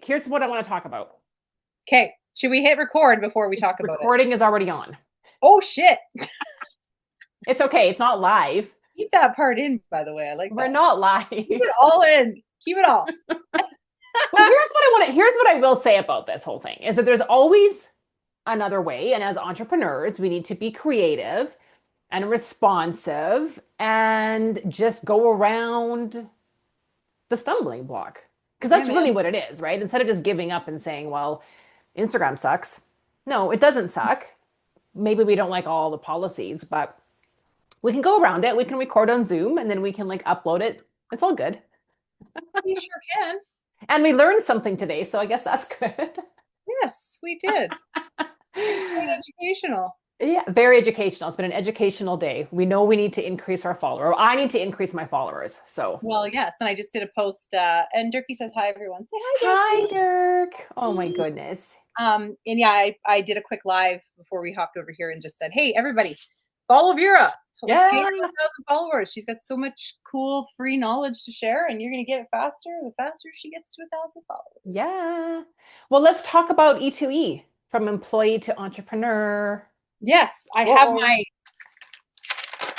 Here's what I want to talk about. Okay. Should we hit record before we It's talk about it? recording is already on. Oh shit. It's okay. It's not live. Keep that part in, by the way. I like We're that. not Keep live. it all in. Keep it all. Well, here's what I will say about this whole thing is that there's always another way. And as entrepreneurs, we need to be creative and responsive and just go around the stumbling block. Because Yeah, that's really man. what it is, right? Instead of just giving up and saying, well, Instagram sucks. No, it doesn't suck. Maybe we don't like all the policies, but we can go around it. We can record on Zoom and then we can like upload it. It's all good. You sure can. And we learned something today, so I guess that's good. Yes, we did. It was quite educational. Yeah, very educational. It's been an educational day. We know we need to increase our follower. I need to increase my followers. So, Well, yes, and I just did a post, and Durkee says hi, everyone. Say hi, hi, Durkee. Dirk. Oh my goodness. And yeah, I did a quick live before we hopped over here and just said, hey, everybody, follow Vera. Let's get her Yeah. to 1,000 followers. She's got so much cool free knowledge to share, and you're going to get it faster the faster she gets to 1,000 followers. Yeah. Well, let's talk about E2E from employee to entrepreneur. Yes, I have Uh-oh. my.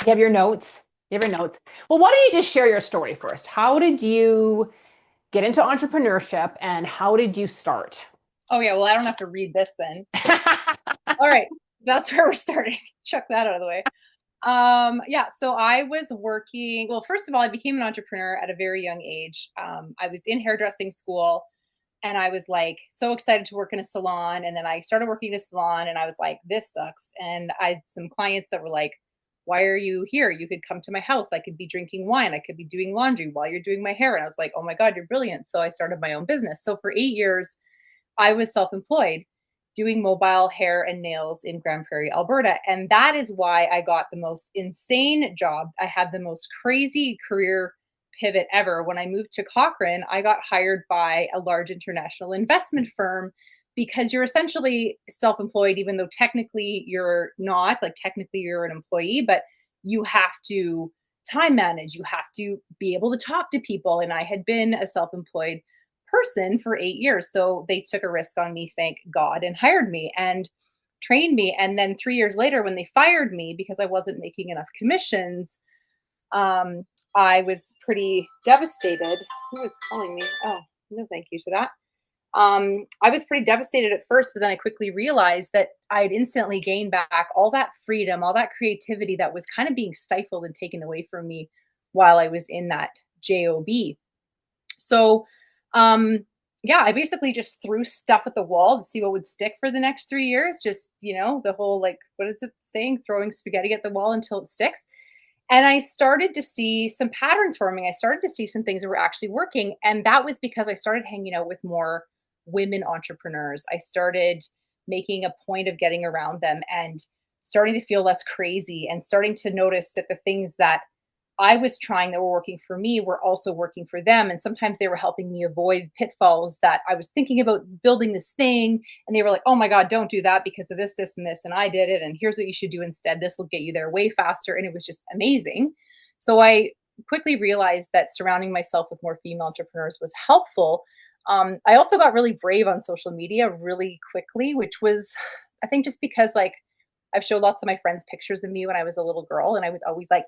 You have your notes. You have your notes. Well, why don't you just share your story first? How did you get into entrepreneurship and how did you start? Oh, yeah, well, I don't have to read this then. All right, that's where we're starting. Chuck that out of the way. Yeah, so I was working. Well, first of all, I became an entrepreneur at a very young age. I was in hairdressing school and I was like so excited to work in a salon. And then I started working in a salon and I was like, this sucks. And I had some clients that were like, why are you here? You could come to my house. I could be drinking wine. I could be doing laundry while you're doing my hair. And I was like, oh my God, you're brilliant. So I started my own business. So for 8 years, I was self employed doing mobile hair and nails in Grand Prairie, Alberta. And that is why I got the most insane job. I had the most crazy career pivot ever. When I moved to Cochrane, I got hired by a large international investment firm because you're essentially self employed, even though technically you're not, like, technically you're an employee, but you have to time manage, you have to be able to talk to people. And I had been a self employed person for 8 years. So they took a risk on me, thank God, and hired me and trained me. And then 3 years later, when they fired me because I wasn't making enough commissions, um, I was pretty devastated. Who was calling me? Oh, no, thank you to that. I was pretty devastated at first, but then I quickly realized that I had instantly gained back all that freedom, all that creativity that was kind of being stifled and taken away from me while I was in that job. So, um, yeah, I basically just threw stuff at the wall to see what would stick for the next 3 years. Just, the whole, like, what is it saying? Throwing spaghetti at the wall until it sticks. And I started to see some patterns forming. I started to see some things that were actually working. And that was because I started hanging out with more women entrepreneurs. I started making a point of getting around them and starting to feel less crazy and starting to notice that the things that I was trying that were working for me were also working for them. And sometimes they were helping me avoid pitfalls that I was thinking about building this thing. And they were like, oh my God, don't do that because of this, this, and this. And I did it. And here's what you should do instead. This will get you there way faster. And it was just amazing. So I quickly realized that surrounding myself with more female entrepreneurs was helpful. I also got really brave on social media really quickly, which was, I think, just because, like, I've showed lots of my friends pictures of me when I was a little girl. And I was always like,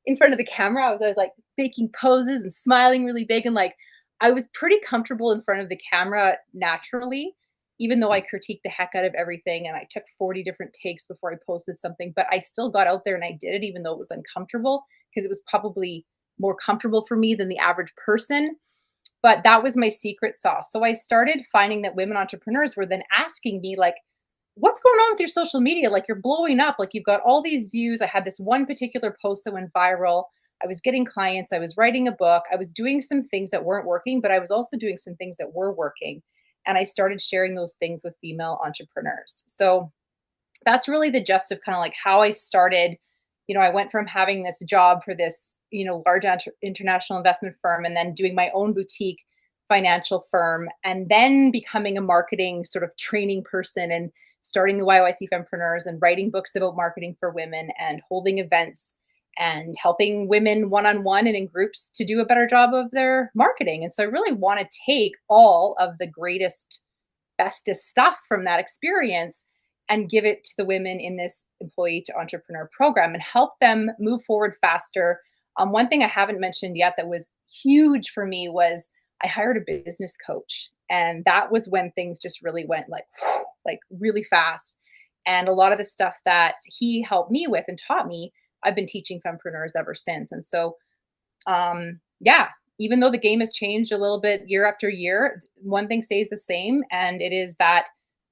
in front of the camera, I was always like making poses and smiling really big. And like, I was pretty comfortable in front of the camera naturally, even though I critiqued the heck out of everything. And I took 40 different takes before I posted something, but I still got out there and I did it, even though it was uncomfortable, because it was probably more comfortable for me than the average person. But that was my secret sauce. So I started finding that women entrepreneurs were then asking me, like, what's going on with your social media? Like, you're blowing up. Like, you've got all these views. I had this one particular post that went viral. I was getting clients. I was writing a book. I was doing some things that weren't working, but I was also doing some things that were working. And I started sharing those things with female entrepreneurs. So that's really the gist of kind of like how I started. I went from having this job for this, large international investment firm and then doing my own boutique financial firm and then becoming a marketing sort of training person and starting the YYC Fempreneurs and writing books about marketing for women and holding events and helping women one-on-one and in groups to do a better job of their marketing. And so I really want to take all of the greatest, bestest stuff from that experience and give it to the women in this employee to entrepreneur program and help them move forward faster. One thing I haven't mentioned yet that was huge for me was I hired a business coach. And that was when things just really went like really fast. And a lot of the stuff that he helped me with and taught me, I've been teaching fempreneurs ever since. And so, yeah, even though the game has changed a little bit year after year, one thing stays the same. And it is that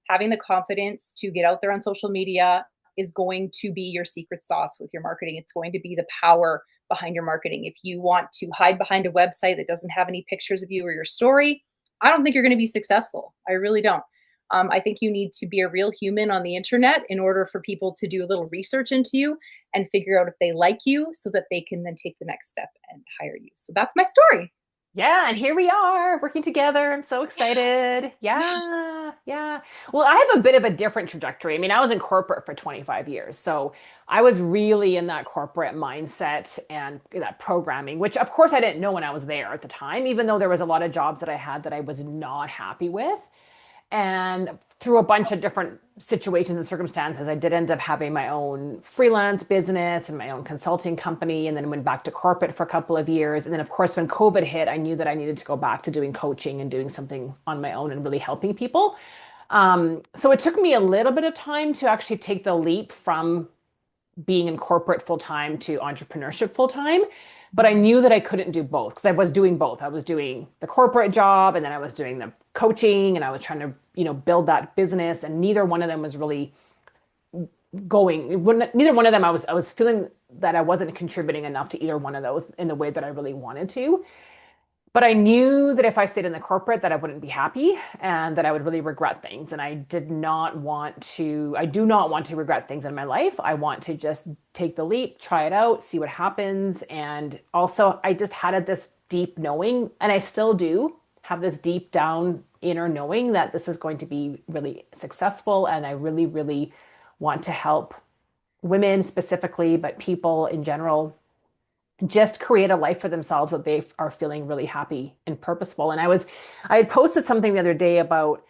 having the confidence to get out there on social media is going to be your secret sauce with your marketing. It's going to be the power behind your marketing. If you want to hide behind a website that doesn't have any pictures of you or your story, I don't think you're going to be successful. I really don't. I think you need to be a real human on the internet in order for people to do a little research into you and figure out if they like you so that they can then take the next step and hire you. So that's my story. Yeah, and here we are working together. I'm so excited. Yeah. Yeah, yeah. Well, I have a bit of a different trajectory. I mean, I was in corporate for 25 years. So I was really in that corporate mindset and that programming, which of course I didn't know when I was there at the time, even though there was a lot of jobs that I had that I was not happy with. And through a bunch of different situations and circumstances, I did end up having my own freelance business and my own consulting company, and then went back to corporate for a couple of years. And then, of course, when COVID hit, I knew that I needed to go back to doing coaching and doing something on my own and really helping people. So it took me a little bit of time to actually take the leap from being in corporate full time to entrepreneurship full time. But I knew that I couldn't do both because I was doing both. I was doing the corporate job and then I was doing the coaching and I was trying to, build that business. And neither one of them was really going, neither one of them, I was feeling that I wasn't contributing enough to either one of those in the way that I really wanted to. But I knew that if I stayed in the corporate that I wouldn't be happy and that I would really regret things. And I do not want to regret things in my life. I want to just take the leap, try it out, see what happens. And also I just had this deep knowing, and I still do have this deep down inner knowing that this is going to be really successful. And I really, really want to help women specifically, but people in general just create a life for themselves that they are feeling really happy and purposeful. And I had posted something the other day about,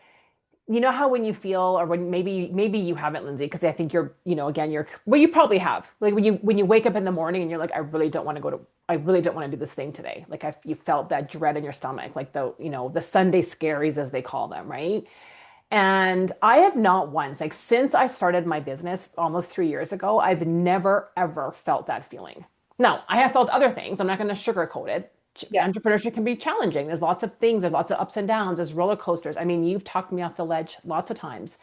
how when you feel, or when maybe you haven't, Lindsay, because I think you're, again, well, you probably have, like when you wake up in the morning and you're like, I really don't want to do this thing today. Like you felt that dread in your stomach, like the Sunday scaries as they call them, right? And I have not once, like since I started my business almost 3 years ago, I've never ever felt that feeling. Now, I have felt other things. I'm not going to sugarcoat it. Yeah. Entrepreneurship can be challenging. There's lots of things, there's lots of ups and downs, there's roller coasters. I mean, you've talked me off the ledge lots of times.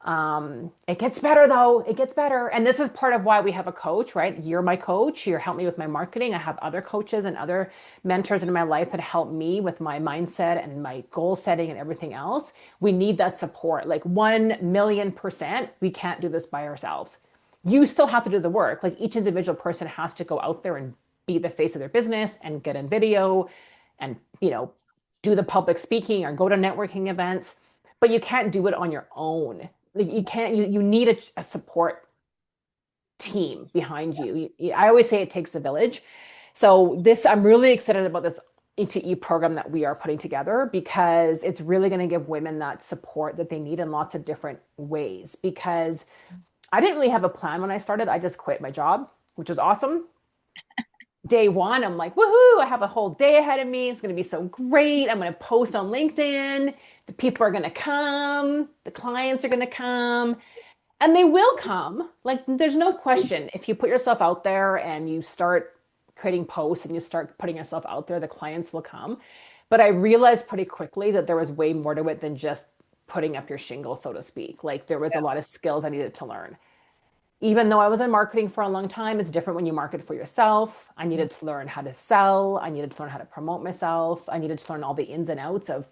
It gets better though. It gets better. And this is part of why we have a coach, right? You're my coach. You're helping me with my marketing. I have other coaches and other mentors in my life that help me with my mindset and my goal setting and everything else. We need that support. Like 1,000,000%, we can't do this by ourselves. You still have to do the work. Like each individual person has to go out there and be the face of their business and get in video and, do the public speaking or go to networking events, but you can't do it on your own. Like you can't, you need a support team behind you. I always say it takes a village. So I'm really excited about this into E program that we are putting together because it's really going to give women that support that they need in lots of different ways. Because I didn't really have a plan when I started. I just quit my job, which was awesome. Day one, I'm like, woohoo, I have a whole day ahead of me. It's going to be so great. I'm going to post on LinkedIn. The people are going to come. The clients are going to come. And they will come. Like, there's no question. If you put yourself out there and you start creating posts and you start putting yourself out there, the clients will come. But I realized pretty quickly that there was way more to it than just putting up your shingle, so to speak. Like, there was a lot of skills I needed to learn. Even though I was in marketing for a long time, it's different when you market for yourself. I needed to learn how to sell. I needed to learn how to promote myself. I needed to learn all the ins and outs of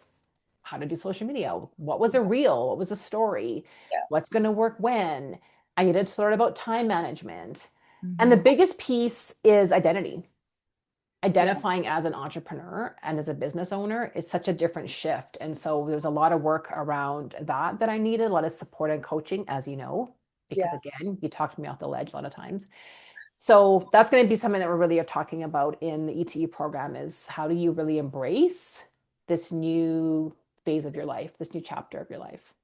how to do social media. What was a reel? What was a story? Yeah. What's going to work when? I needed to learn about time management. And the Mhm. biggest piece is identity. Yeah. Identifying as an entrepreneur and as a business owner is such a different shift. And so there's a lot of work around that I needed, a lot of support and coaching, as you know, because Yeah. again, you talked me off the ledge a lot of times. So that's going to be something that we're really talking about in the ETE program is how do you really embrace this new phase of your life, this new chapter of your life?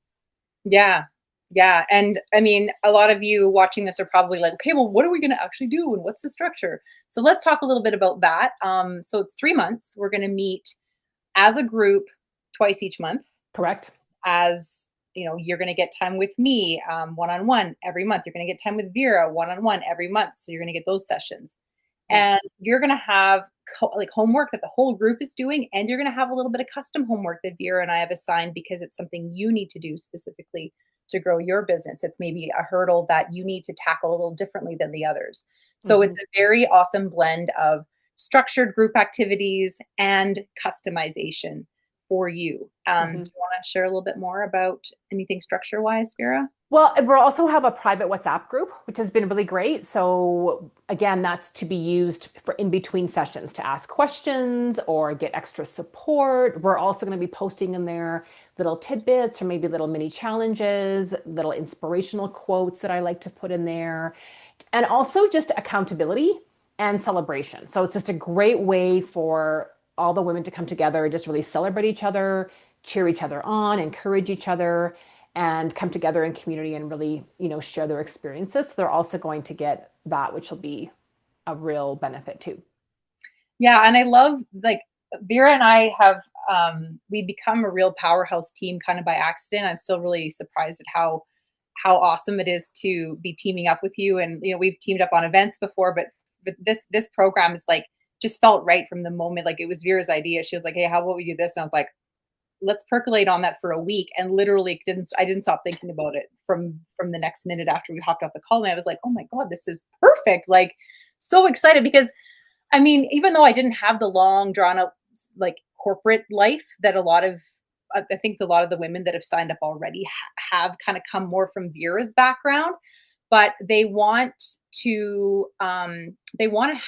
Yeah. Yeah. And I mean, a lot of you watching this are probably like, okay, well, what are we going to actually do? And what's the structure? So let's talk a little bit about that. So it's 3 months. We're going to meet as a group twice each month. Correct? As you know, you're going to get time with me one-on-one every month. You're going to get time with Vera one-on-one every month. So you're going to get those sessions. Yeah. And you're going to have like homework that the whole group is doing. And you're going to have a little bit of custom homework that Vera and I have assigned because it's something you need to do specifically to grow your business. It's maybe a hurdle that you need to tackle a little differently than the others. So Hmm. it's a very awesome blend of structured group activities and customization for you. Do Hmm. you want to share a little bit more about anything structure wise, Vera? Well, we also have a private WhatsApp group, which has been really great. So again, that's to be used for in between sessions to ask questions or get extra support. We're also going to be posting in there little tidbits or maybe little mini challenges, little inspirational quotes that I like to put in there, and also just accountability and celebration. So it's just a great way for all the women to come together, just really celebrate each other, cheer each other on, encourage each other, and come together in community and really, share their experiences. So they're also going to get that, which will be a real benefit too. Yeah, and I love like Vera and I have we become a real powerhouse team kind of by accident. I'm still really surprised at how awesome it is to be teaming up with you. And we've teamed up on events before, but this program is like just felt right from the moment. Like it was Vera's idea. She was like, "Hey, how about we do this?" And I was like, let's percolate on that for a week, and literally I didn't stop thinking about it from the next minute after we hopped off the call. And I was like, oh my god, this is perfect. Like so excited because I mean, even though I didn't have the long drawn out like corporate life that a lot of I think a lot of the women that have signed up already have kind of come more from Vera's background, but they want to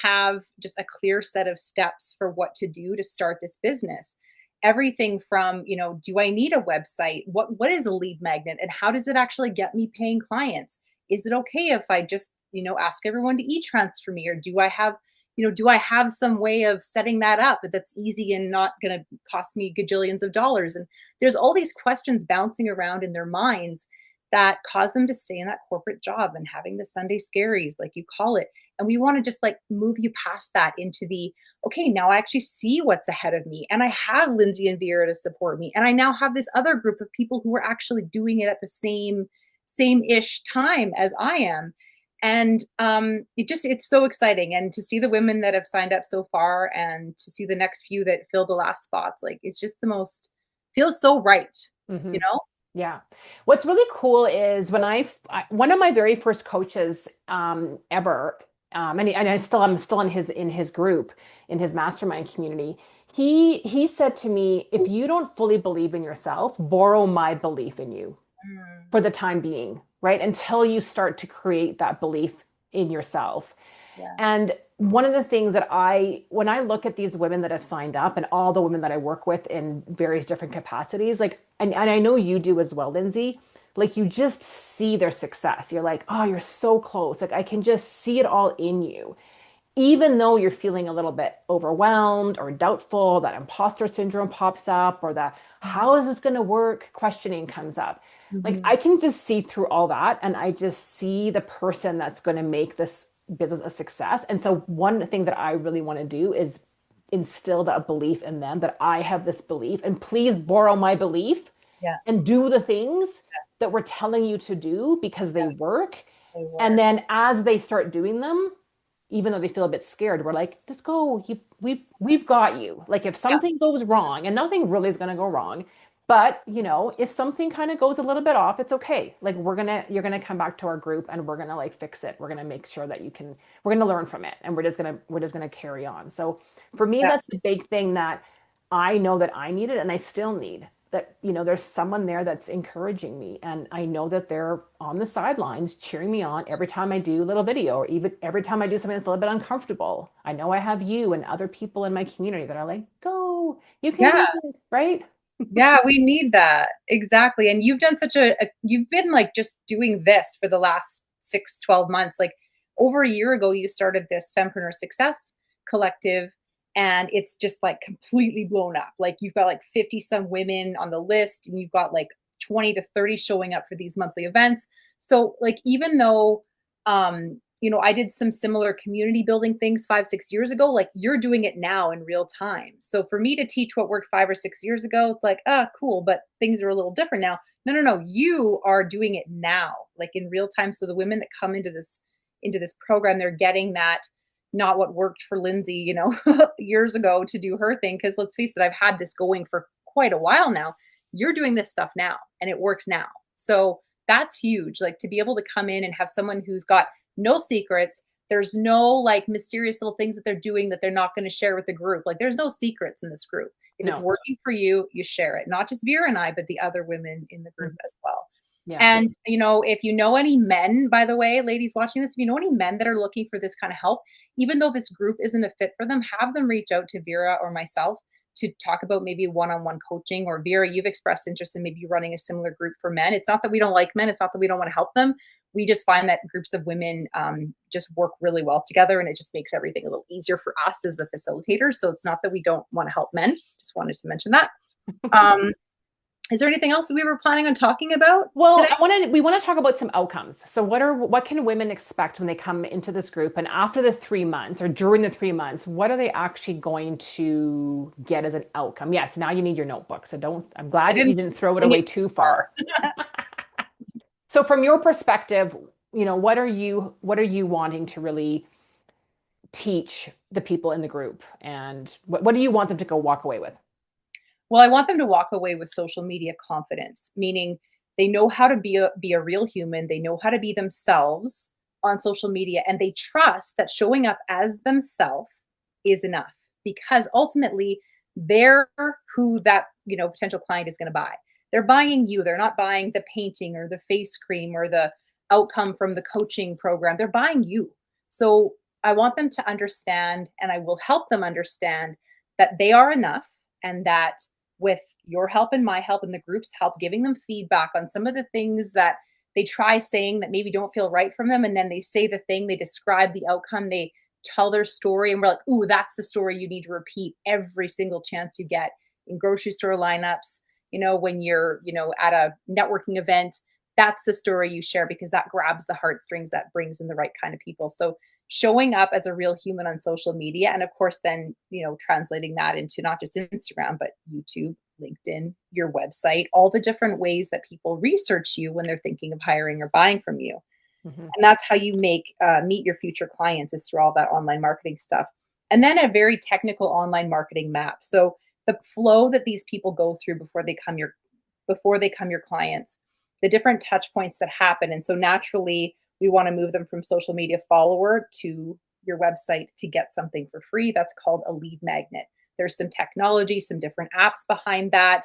have just a clear set of steps for what to do to start this business. Everything from, do I need a website? What is a lead magnet and how does it actually get me paying clients? Is it okay if I just, ask everyone to e-transfer me, or do I have some way of setting that up that's easy and not going to cost me gajillions of dollars? And there's all these questions bouncing around in their minds that cause them to stay in that corporate job and having the Sunday scaries, like you call it. And we want to just like move you past that into the, okay, now I actually see what's ahead of me. And I have Lindsay and Vera to support me. And I now have this other group of people who are actually doing it at the same-ish time as I am. And it's so exciting. And to see the women that have signed up so far and to see the next few that fill the last spots, like it's just feels so right, you Hmm. know? Yeah. What's really cool is when one of my very first coaches ever, and I'm still in his group, in his mastermind community. He said to me, if you don't fully believe in yourself, borrow my belief in you Mm, for the time being, right? Until you start to create that belief in yourself. yeah. And one of the things that when I look at these women that have signed up and all the women that I work with in various different capacities, like, and I know you do as well, Lindsay, like you just see their success. You're like, oh, you're so close. Like I can just see it all in you. Even though you're feeling a little bit overwhelmed or doubtful, that imposter syndrome pops up, or the how is this going to work questioning comes up. Like Mm-hmm. I can just see through all that and I just see the person that's going to make this business a success. And so one thing that I really want to do is instill that belief in them that I have this belief and please borrow my belief Yeah. and do the things that Yes. we're telling you to do because they Yes. work. They And work. then as they start doing them, even though they feel a bit scared, we're like, just go. We've got you. Like if Yeah. something goes wrong, and nothing really is going to go wrong, but if something kind of goes a little bit off, it's okay. Like you're gonna come back to our group, and we're gonna like fix it. We're gonna make sure that we're gonna learn from it, and we're just gonna carry on. So for me, Yeah. that's the big thing that I know that I needed, and I still need that, there's someone there that's encouraging me. And I know that they're on the sidelines cheering me on every time I do a little video or even every time I do something that's a little bit uncomfortable. I know I have you and other people in my community that are like, go, you can Yeah. do it, right? Yeah, we need that. Exactly. And you've done you've been like just doing this for the last 6, 12 months. Like over a year ago, you started this Fempreneur Success Collective, and it's just like completely blown up. Like you've got like 50 some women on the list, and you've got like 20 to 30 showing up for these monthly events. So like even though I did some similar community building things 5, 6 years ago, like you're doing it now in real time. So for me to teach what worked 5 or 6 years ago, it's like, cool, but things are a little different now. No, no, no. You are doing it now, like in real time. So the women that come into this program, they're getting that, not what worked for Lindsay, years ago to do her thing. Cause let's face it, I've had this going for quite a while now. You're doing this stuff now and it works now. So that's huge. Like to be able to come in and have someone who's got no secrets. There's no like mysterious little things that they're doing that they're not going to share with the group. Like there's no secrets in this group. If it's No. working for you, you share it. Not just Vera and I, but the other women in the group as well. Yeah. And, if you know any men, by the way, ladies watching this, if you know any men that are looking for this kind of help, even though this group isn't a fit for them, have them reach out to Vera or myself to talk about maybe one-on-one coaching. Or Vera, you've expressed interest in maybe running a similar group for men. It's not that we don't like men. It's not that we don't want to help them. We just find that groups of women just work really well together, and it just makes everything a little easier for us as the facilitators. So it's not that we don't want to help men. Just wanted to mention that. Is there anything else we were planning on talking about Well, today? we want to talk about some outcomes. So what can women expect when they come into this group, and after the 3 months or during the 3 months, what are they actually going to get as an outcome? Yes, now you need your notebook. So I'm I glad that you didn't didn't throw it bring away it too far. far. So from your perspective, what are you wanting to really teach the people in the group, and what do you want them to go walk away with? Well, I want them to walk away with social media confidence, meaning they know how to be a real human. They know how to be themselves on social media, and they trust that showing up as themselves is enough, because ultimately they're who that, potential client is going to buy. They're buying you. They're not buying the painting or the face cream or the outcome from the coaching program. They're buying you. So I want them to understand, and I will help them understand that they are enough, and that with your help and my help and the group's help, giving them feedback on some of the things that they try saying that maybe don't feel right from them. And then they say the thing, they describe the outcome, they tell their story, and we're like, ooh, that's the story you need to repeat every single chance you get in grocery store lineups, when you're, at a networking event. That's the story you share, because that grabs the heartstrings, that brings in the right kind of people. So showing up as a real human on social media, and of course then translating that into not just Instagram but YouTube, LinkedIn, your website, all the different ways that people research you when they're thinking of hiring or buying from you. Mhm. And that's how you meet your future clients, is through all that online marketing stuff. And then a very technical online marketing map. So the flow that these people go through before they come your clients, the different touch points that happen. And so naturally we want to move them from social media follower to your website to get something for free. That's called a lead magnet. There's some technology, some different apps behind that.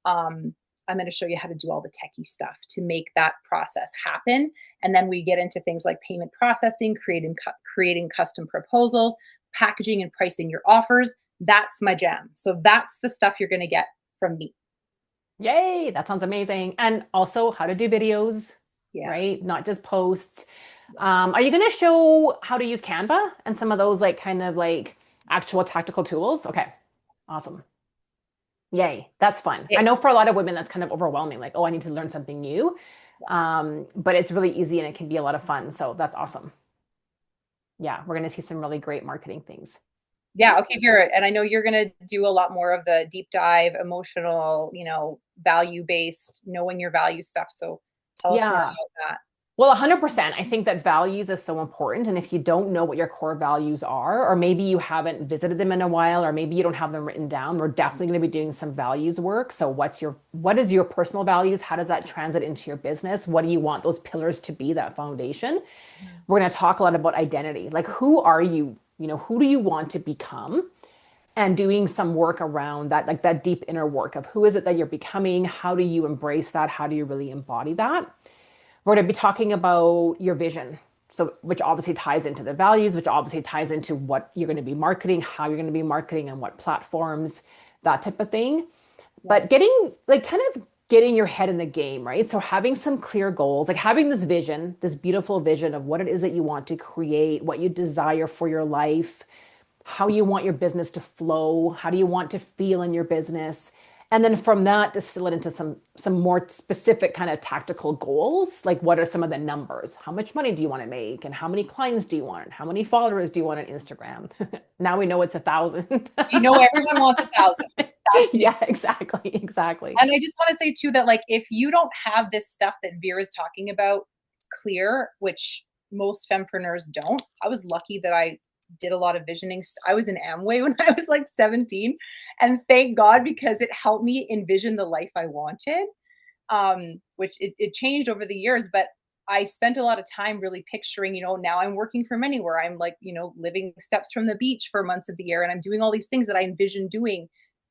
I'm going to show you how to do all the techie stuff to make that process happen. And then we get into things like payment processing, creating custom proposals, packaging and pricing your offers. That's my jam. So that's the stuff you're going to get from me. Yay, that sounds amazing. And also how to do videos, Yeah. right? Not just posts. Are you going to show how to use Canva and some of those like kind of like actual tactical tools? Okay, awesome. Yay, that's fun. I It, know for a lot of women that's kind of overwhelming, like, oh, I need to learn something new. But it's really easy and it can be a lot of fun. So that's awesome. Yeah, we're going to see some really great marketing things. yeah. Okay, Vera. And I know you're going to do a lot more of the deep dive, emotional, value based, knowing your value stuff. So tell us more Yeah. about that. Well, 100%. I think that values is so important. And if you don't know what your core values are, or maybe you haven't visited them in a while, or maybe you don't have them written down, we're definitely going to be doing some values work. So what is your personal values? How does that translate into your business? What do you want those pillars to be, that foundation? We're going to talk a lot about identity. Like, who are you? Who do you want to become? And doing some work around that, like that deep inner work of who is it that you're becoming? How do you embrace that? How do you really embody that? We're going to be talking about your vision. So, which obviously ties into the values, which obviously ties into what you're going to be marketing, how you're going to be marketing, and what platforms, that type of thing. Yeah. But getting like kind of getting your head in the game, right? So having some clear goals, like having this vision, this beautiful vision of what it is that you want to create, what you desire for your life, how you want your business to flow, how do you want to feel in your business, and then from that distill it into some more specific kind of tactical goals, like what are some of the numbers, how much money do you want to make, and how many clients do you want, how many followers do you want on Instagram. Now we know it's 1,000. You know, everyone wants 1,000. That's new. Yeah, exactly. And I just want to say too that like if you don't have this stuff that Vera's talking about clear, which most fempreneurs don't, I was lucky that I did a lot of visioning. I was in Amway when I was like 17, and thank God because it helped me envision the life I wanted. Which it changed over the years, but I spent a lot of time really picturing, you know, now I'm working from anywhere. I'm like, you know, living steps from the beach for months of the year, and I'm doing all these things that I envisioned doing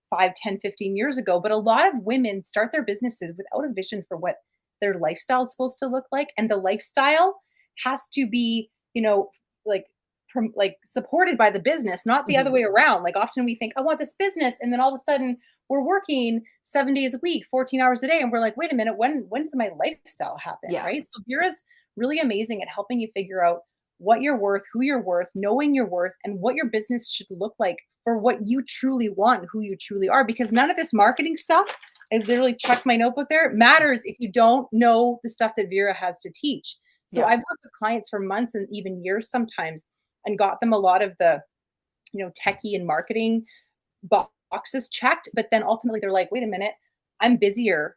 5, 10, 15 years ago. But a lot of women start their businesses without a vision for what their lifestyle is supposed to look like. And the lifestyle has to be, you know, like, like supported by the business, not the other Mhm. way around. Like often we think, I want this business. And then all of a sudden we're working 7 days a week, 14 hours a day. And we're like, wait a minute, when does my lifestyle happen? Yeah. Right. So Vera's really amazing at helping you figure out what you're worth, who you're worth, knowing your worth, and what your business should look like for what you truly want, who you truly are. Because none of this marketing stuff, I literally checked my notebook there, matters if you don't know the stuff that Vera has to teach. So Yeah. I've worked with clients for months and even years sometimes and got them a lot of the, you know, techie and marketing boxes checked. But then ultimately they're like, wait a minute, I'm busier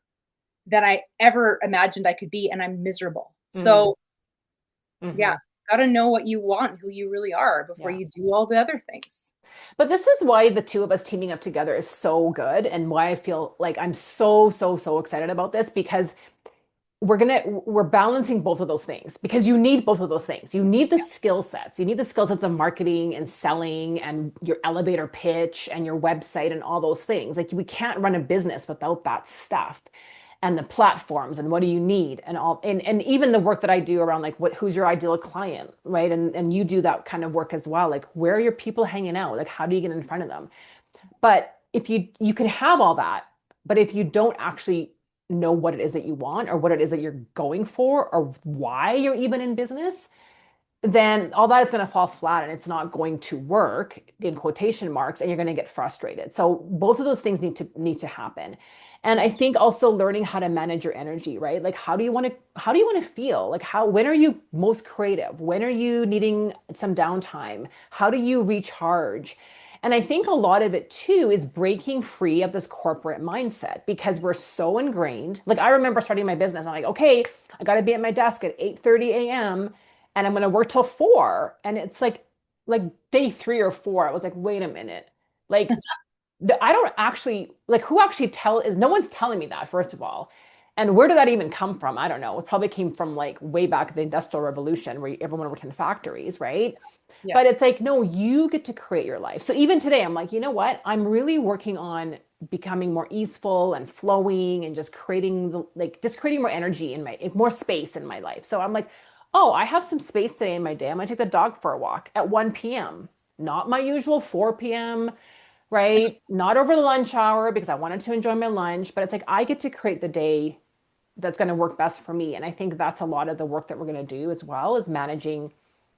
than I ever imagined I could be, and I'm miserable. Hmm. So yeah, Hmm. got to know what you want, who you really are before Yeah. you do all the other things. But this is why the two of us teaming up together is so good, and why I feel like I'm so excited about this, because we're balancing both of those things, because you need both of those things. You need the skill sets. You need the skill sets of marketing and selling and your elevator pitch and your website and all those things. Like we can't run a business without that stuff, and the platforms and what do you need and all, and even the work that I do around like who's your ideal client, right? And you do that kind of work as well. Like where are your people hanging out? Like how do you get in front of them? But if you can have all that, but if you don't actually know what it is that you want or what it is that you're going for or why you're even in business, then all that is going to fall flat and it's not going to work in quotation marks, and you're going to get frustrated. So both of those things need to happen. And I think also learning how to manage your energy, right? Like how do you want to feel? Like when are you most creative? When are you needing some downtime? How do you recharge? And I think a lot of it too is breaking free of this corporate mindset, because we're so ingrained. Like I remember starting my business, I'm like, okay, I got to be at my desk at 8:30 a.m. and I'm going to work till 4. And it's like day 3 or 4, I was like, wait a minute. Like I don't actually, like, who actually no one's telling me that, first of all. And where did that even come from? I don't know. It probably came from like way back the Industrial Revolution where everyone worked in factories, right? Yeah. But it's like, no, you get to create your life. So even today, I'm like, you know what? I'm really working on becoming more easeful and flowing and just creating more energy more space in my life. So I'm like, oh, I have some space today in my day. I'm gonna take the dog for a walk at 1 p.m. Not my usual 4 p.m., right? Not over the lunch hour because I wanted to enjoy my lunch, but it's like I get to create the day that's going to work best for me. And I think that's a lot of the work that we're going to do as well, is managing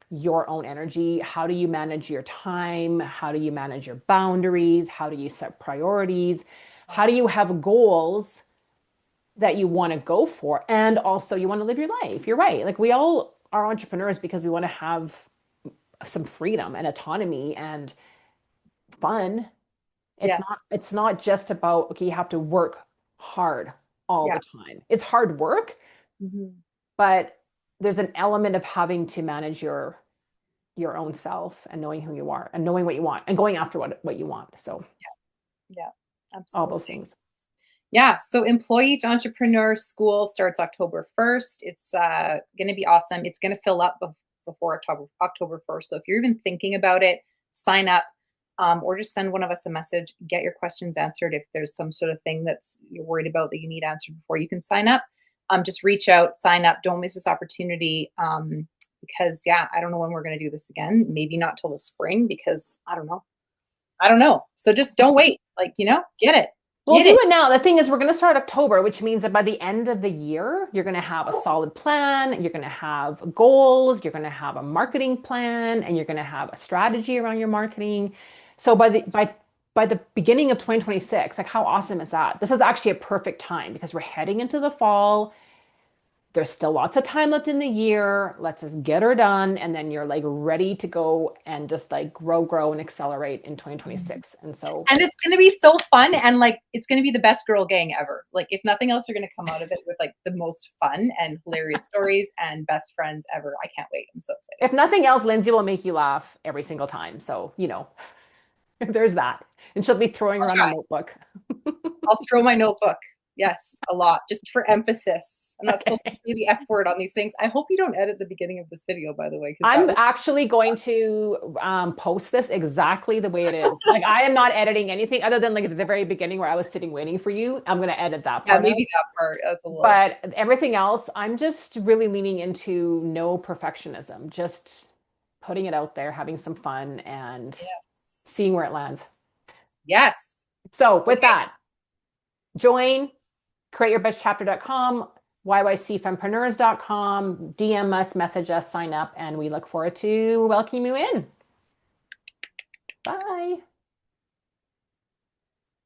your own energy. How do you manage your time? How do you manage your boundaries? How do you set priorities? How do you have goals that you want to go for? And also, you want to live your life. You're right. Like, we all are entrepreneurs because we want to have some freedom and autonomy and fun. Yes. It's not just about, okay, you have to work hard all Yeah. the time. It's hard work, Mhm. but there's an element of having to manage your own self and knowing who you are and knowing what you want and going after what you want. So Yeah. all those Absolutely. things. Yeah, so Employee to Entrepreneur School starts October 1st. It's going to be awesome. It's going to fill up before October 1st. So if you're even thinking about it, sign up, or just send one of us a message. Get your questions answered. If there's some sort of thing that's you're worried about that you need answered before you can sign up, just reach out, sign up. Don't miss this opportunity, because yeah, I don't know when we're going to do this again. Maybe not till the spring because I don't know. I don't know. So just don't wait. Like, get it. We'll Get do it. it now. The thing is, we're going to start October, which means that by the end of the year, you're going to have a solid plan, you're going to have goals, you're going to have a marketing plan, and you're going to have a strategy around your marketing. So by the beginning of 2026, like how awesome is that? This is actually a perfect time because we're heading into the fall. There's still lots of time left in the year. Let's just get her done. And then you're like ready to go and just like grow and accelerate in 2026. And so And it's going to be so fun. And like, it's going to be the best girl gang ever. Like, if nothing else, you're going to come out of it with like the most fun and hilarious stories and best friends ever. I can't wait. I'm so excited. if nothing else, Lindsay will make you laugh every single time. So, there's that. And she'll be throwing I'll around a try. notebook. I'll throw my notebook. Yes, a lot, just for emphasis. I'm not supposed to Okay. say the F word on these things. I hope you don't edit the beginning of this video, by the way, because that I'm was actually going to post this exactly the way it is. Like I am not editing anything other than like at the very beginning where I was sitting waiting for you. I'm going to edit that yeah, part out. maybe that part. That's a little. But everything else, I'm just really leaning into no perfectionism, just putting it out there, having some fun and Yes. seeing where it lands. Yes. So with Okay. that, join createyourbestchapter.com, YYCfempreneurs.com, DM us, message us, sign up, and we look forward to welcoming you in. Bye.